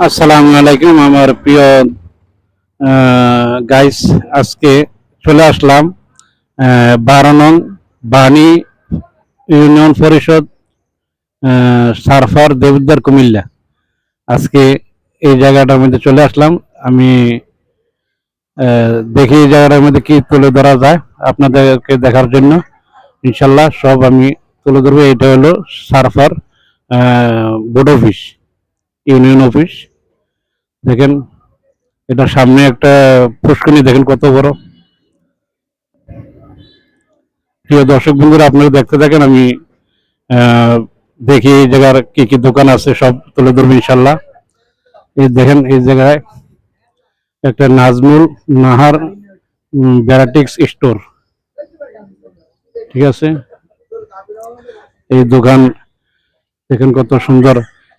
আসসালামু আলাইকুম আমার প্রিয় গাইস। আজকে চলে আসলাম 12 নং বাণী ইউনিয়ন পরিষদ সারফার দেবিদ্বার কুমিল্লা। আজকে এই জায়গাটার মধ্যে চলে আসলাম। আমি দেখি এই জায়গাটার মধ্যে কি তুলে ধরা যায় আপনাদেরকে দেখার জন্য। ইনশাল্লাহ সব আমি তুলে ধরবো। এটা হলো surfer board office, union office. দেখেন, এটা সামনে একটা পুষ্করণী, দেখেন কত বড়। প্রিয় দর্শক বন্ধুরা, আপনারা দেখতে থাকেন। আমি দেখি এই জায়গার কি কি দোকান আছে সব তুলে ধরবো ইনশাল্লাহ। এই দেখেন, এই জায়গায় একটা নাজমুল নাহার ভ্যারাইটিক্স স্টোর, ঠিক আছে। এই দোকান দেখেন কত সুন্দর।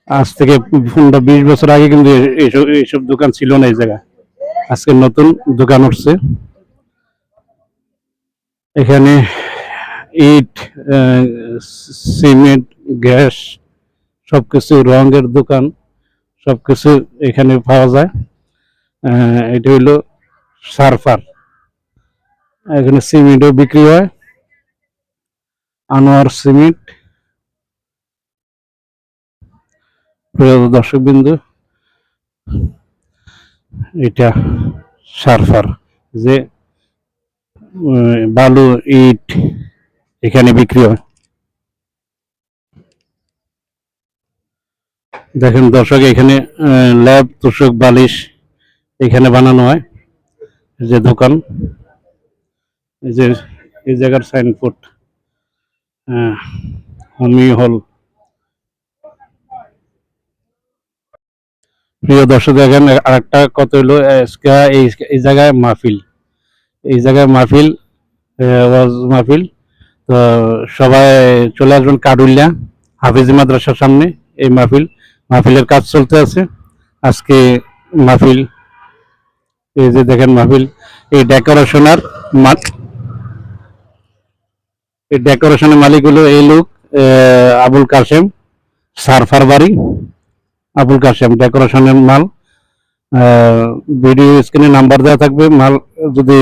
আজ থেকে 15-20 বছর আগে কিন্তু এইসব দোকান ছিল না এই জায়গায়। আজকে নতুন দোকান উঠছে এখানে। ইট, সিমেন্ট, গ্যাস, সবকিছু, রঙের দোকান, সবকিছু এখানে পাওয়া যায়। এটা হইলো সারফার। এখানে সিমেন্টও বিক্রি হয়, আনোয়ার সিমেন্ট। প্রিয় দর্শক বিন্দু, এটা সারফার, যে বালু, ইট এখানে বিক্রি হয়। দেখেন দর্শক, এখানে ল্যাব, তোষক, বালিশ এখানে বানানো হয়। যে দোকান, এই যে এই জায়গার সাইনবোর্ড, হোমি হল। প্রিয় দর্শক দেখেন, আরেকটা কত হলো এই জায়গায় মাহফিল, এই জায়গায় মাহফিল, ওয়াজ মাহফিল। তো সবাই চলে আসবেন কাডুলিয়া হাফিজি মাদ্রাসার সামনে। এই মাহফিলের কাজ চলতে আছে আজকে। মাহফিল, এই যে দেখেন মাহফিল, এই ডেকোরেশনের এই ডেকোরেশনের মালিক হলো এই লোক, আবুল কাশেম, সারফার বাড়ি, আবুল কাশেম ডেকোরেশনের মাল। ভিডিও স্ক্রিনে নাম্বার দেওয়া থাকবে, মাল যদি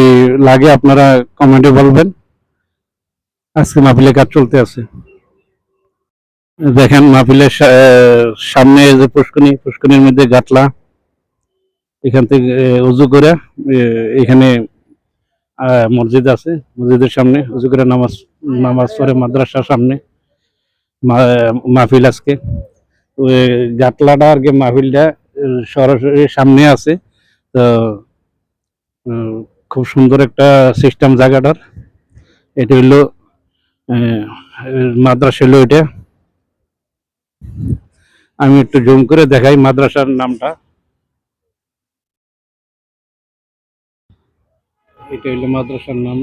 লাগে আপনারা কমেন্টে বলবেন। আজকে মাহফিলের কাজ চলতে আছে। দেখেন মাহফিলের সামনে যে পুষ্করিণীর মধ্যে গাটলা, এখান থেকে উজু করে এখানে মসজিদ আছে, মসজিদের সামনে উজু করে নামাজ নামাজ পড়ে মাদ্রাসার সামনে মাহফিল আজকে। গাটলাটা আর কি মাহফিলটা সরাসরি সামনে আছে। তো খুব সুন্দর একটা সিস্টেম জায়গাটার। এটা হইলো মাদ্রাসা হইলো এটা। আমি একটু জুম করে দেখাই মাদ্রাসার নামটা। এটা হইলো মাদ্রাসার নাম।